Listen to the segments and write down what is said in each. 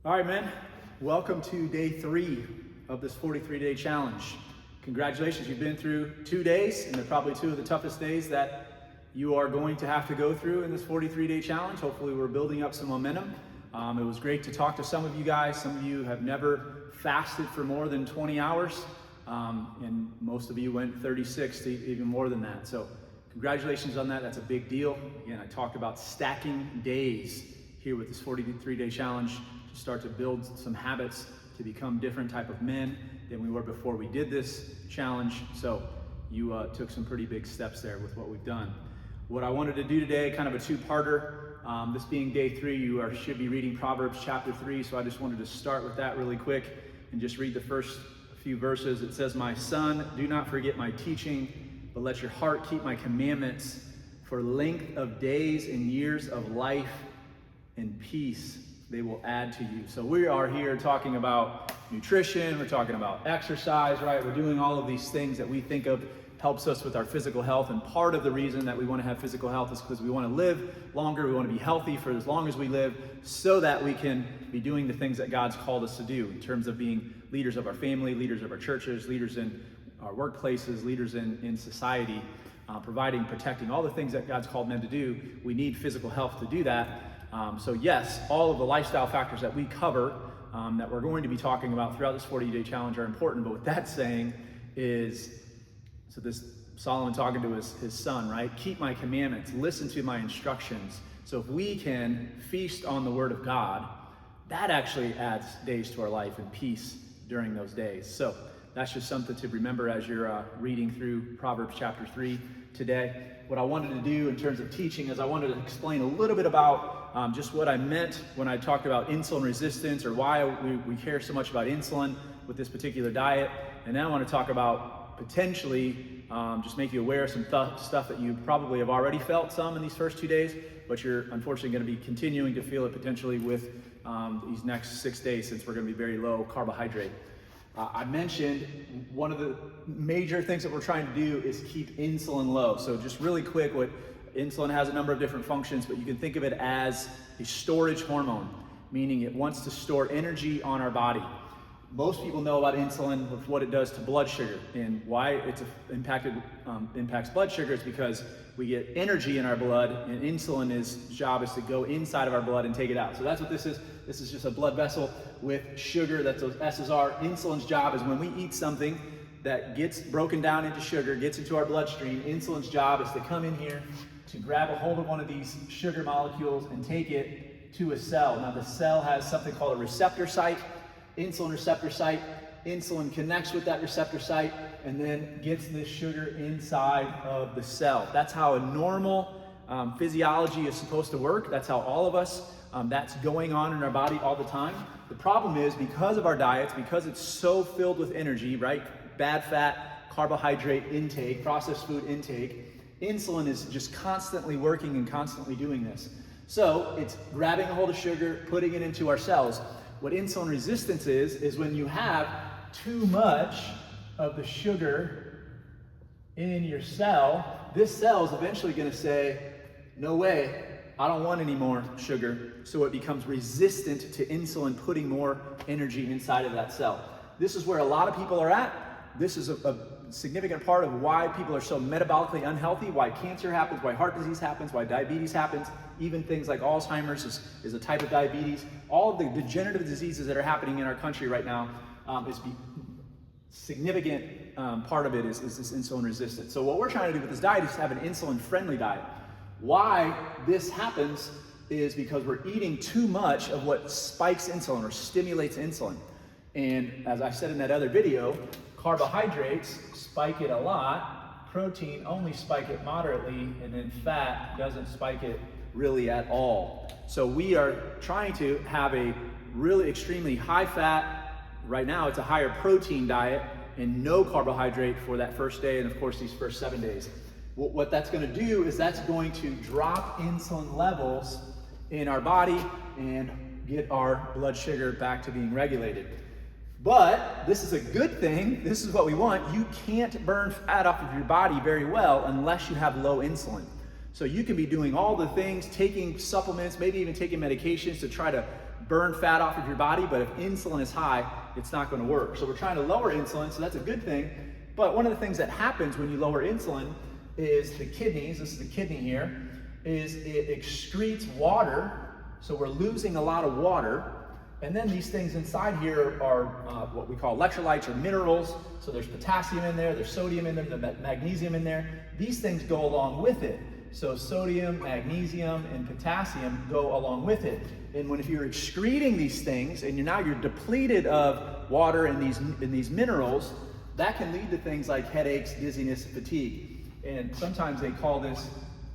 All right, man. Welcome to day 3 of this 43-day challenge. Congratulations, you've been through 2 days, and they're probably 2 of the toughest days that you are going to have to go through in this 43-day challenge. Hopefully we're building up some momentum. It was great to talk to some of you guys. Some of you have never fasted for more than 20 hours, and most of you went 36 to even more than that. So congratulations on that. That's a big deal. Again, I talked about stacking days here with this 43-day challenge to start to build some habits to become different type of men than we were before we did this challenge. So you took some pretty big steps there with what we've done. What I wanted to do today, kind of a two-parter, this being day 3, you should be reading Proverbs chapter 3, so I just wanted to start with that really quick and just read the first few verses. It says, "My son, do not forget my teaching, but let your heart keep my commandments, for length of days and years of life and peace they will add to you." So we are here talking about nutrition, we're talking about exercise, right? We're doing all of these things that we think of helps us with our physical health, and part of the reason that we want to have physical health is because we want to live longer, we want to be healthy for as long as we live, so that we can be doing the things that God's called us to do in terms of being leaders of our family, leaders of our churches, leaders in our workplaces, leaders in society, providing, protecting, all the things that God's called men to do. We need physical health to do that. So yes, all of the lifestyle factors that we cover, that we're going to be talking about throughout this 40-day challenge are important, but what that's saying is, so this Solomon talking to his son, right? Keep my commandments, listen to my instructions. So if we can feast on the word of God, that actually adds days to our life and peace during those days. So that's just something to remember as you're reading through Proverbs chapter 3 today. What I wanted to do in terms of teaching is I wanted to explain a little bit about just what I meant when I talked about insulin resistance, or why we care so much about insulin with this particular diet. And then I want to talk about potentially just make you aware of some stuff that you probably have already felt some in these first 2 days, but you're unfortunately going to be continuing to feel it potentially with these next 6 days, since we're going to be very low carbohydrate. I mentioned one of the major things that we're trying to do is keep insulin low. So just really quick, what insulin has a number of different functions, but you can think of it as a storage hormone, meaning it wants to store energy on our body. Most people know about insulin with what it does to blood sugar, and why it's impacts blood sugar is because we get energy in our blood, and insulin's job is to go inside of our blood and take it out. So that's what this is. This is just a blood vessel with sugar. That's those S's are. Insulin's job is when we eat something that gets broken down into sugar, gets into our bloodstream, insulin's job is to come in here to grab a hold of one of these sugar molecules and take it to a cell. Now the cell has something called a receptor site, insulin receptor site. Insulin connects with that receptor site and then gets this sugar inside of the cell. That's how a normal physiology is supposed to work. That's how all of us, that's going on in our body all the time. The problem is, because of our diets, because it's so filled with energy, right? Bad fat, carbohydrate intake, processed food intake, insulin is just constantly working and constantly doing this. So it's grabbing a hold of sugar, putting it into our cells. What insulin resistance is when you have too much of the sugar in your cell, this cell is eventually going to say, no way, I don't want any more sugar. So it becomes resistant to insulin putting more energy inside of that cell. This is where a lot of people are at. This is a significant part of why people are so metabolically unhealthy, why cancer happens, why heart disease happens, why diabetes happens. Even things like Alzheimer's is a type of diabetes. All of the degenerative diseases that are happening in our country right now is significant part of it is this insulin resistance. So what we're trying to do with this diet is have an insulin-friendly diet. Why this happens is because we're eating too much of what spikes insulin or stimulates insulin. And as I said in that other video, carbohydrates spike it a lot, protein only spike it moderately, and then fat doesn't spike it really at all. So we are trying to have a really extremely high fat, right now it's a higher protein diet, and no carbohydrate for that first day, and of course these first 7 days. What that's going to do is that's going to drop insulin levels in our body and get our blood sugar back to being regulated. But this is a good thing. This is what we want. You can't burn fat off of your body very well unless you have low insulin. So you can be doing all the things, taking supplements, maybe even taking medications to try to burn fat off of your body, but if insulin is high, it's not going to work. So we're trying to lower insulin, so that's a good thing. But one of the things that happens when you lower insulin is the kidneys, this is the kidney here, is it excretes water, so we're losing a lot of water. And then these things inside here are what we call electrolytes or minerals. So there's potassium in there, there's sodium in there, there's magnesium in there. These things go along with it. So sodium, magnesium, and potassium go along with it. And if you're excreting these things and you're depleted of water and these minerals, that can lead to things like headaches, dizziness, and fatigue. And sometimes they call this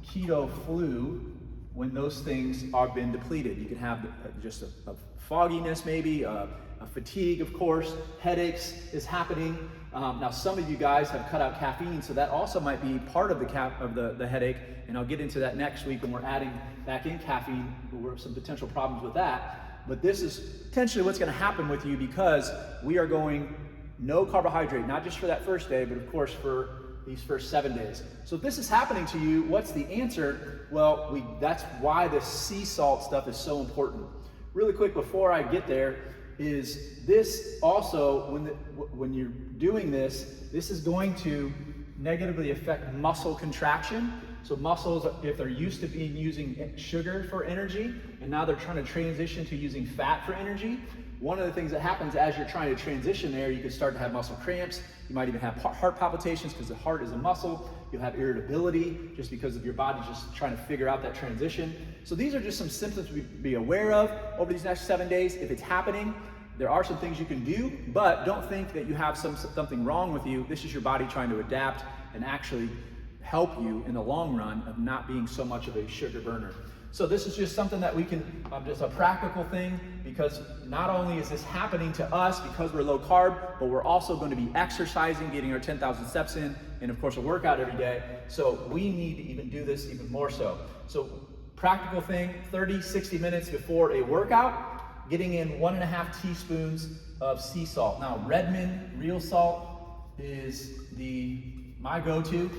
keto flu when those things are been depleted. You can have just a fogginess maybe, a fatigue, of course, headaches is happening. Now some of you guys have cut out caffeine, so that also might be part of the headache, and I'll get into that next week when we're adding back in caffeine. There were some potential problems with that, but this is potentially what's going to happen with you because we are going no carbohydrate, not just for that first day, but of course for these first 7 days. So if this is happening to you, what's the answer? Well, that's why the sea salt stuff is so important. Really quick before I get there, is this also, when you're doing this is going to negatively affect muscle contraction. So muscles, if they're used to using sugar for energy, and now they're trying to transition to using fat for energy, one of the things that happens as you're trying to transition there, you can start to have muscle cramps. You might even have heart palpitations because the heart is a muscle. You'll have irritability just because of your body just trying to figure out that transition. So these are just some symptoms to be aware of over these next 7 days. If it's happening, there are some things you can do, but don't think that you have something wrong with you. This is your body trying to adapt and actually help you in the long run of not being so much of a sugar burner. So this is just something that we can, just a practical thing, because not only is this happening to us because we're low carb, but we're also going to be exercising, getting our 10,000 steps in, and of course a workout every day. So we need to even do this even more so. So practical thing, 30, 60 minutes before a workout, getting in 1.5 teaspoons of sea salt. Now Redmond real salt is my go-to.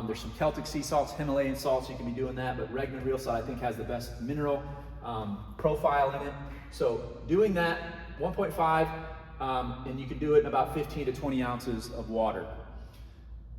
There's some Celtic sea salts, Himalayan salts, you can be doing that, but Redmond real salt I think has the best mineral profile in it. So doing that, 1.5, and you can do it in about 15 to 20 ounces of water.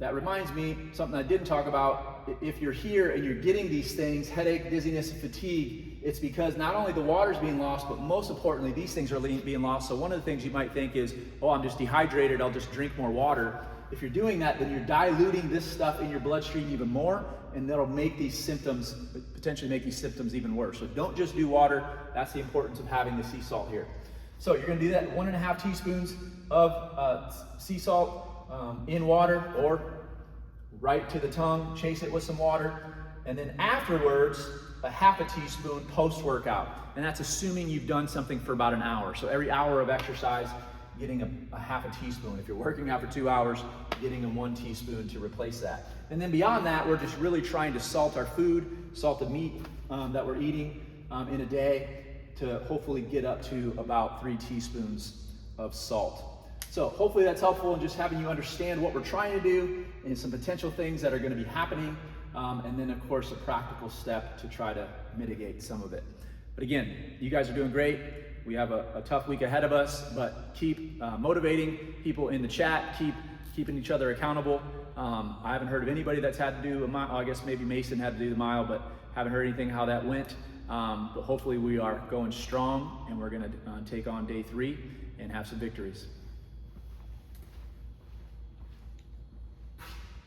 That reminds me, something I didn't talk about, if you're here and you're getting these things, headache, dizziness, and fatigue, it's because not only the water's being lost, but most importantly, these things are being lost. So one of the things you might think is, oh, I'm just dehydrated, I'll just drink more water. If you're doing that, then you're diluting this stuff in your bloodstream even more, and that'll make these symptoms, potentially make these symptoms even worse. So don't just do water. That's the importance of having the sea salt here. So you're gonna do that, 1.5 teaspoons of sea salt in water, or right to the tongue, chase it with some water. And then afterwards, 1/2 teaspoon post-workout. And that's assuming you've done something for about an hour. So every hour of exercise, getting a 1/2 teaspoon. If you're working out for 2 hours, getting a 1 teaspoon to replace that. And then beyond that, we're just really trying to salt our food, salt the meat that we're eating in a day, to hopefully get up to about 3 teaspoons of salt. So hopefully that's helpful in just having you understand what we're trying to do and some potential things that are going to be happening. And then of course a practical step to try to mitigate some of it. But again, you guys are doing great. We have a tough week ahead of us, but keep motivating people in the chat, keep keeping each other accountable. I haven't heard of anybody that's had to do a mile. I guess maybe Mason had to do the mile, but haven't heard anything how that went. But hopefully we are going strong, and we're gonna take on day 3 and have some victories.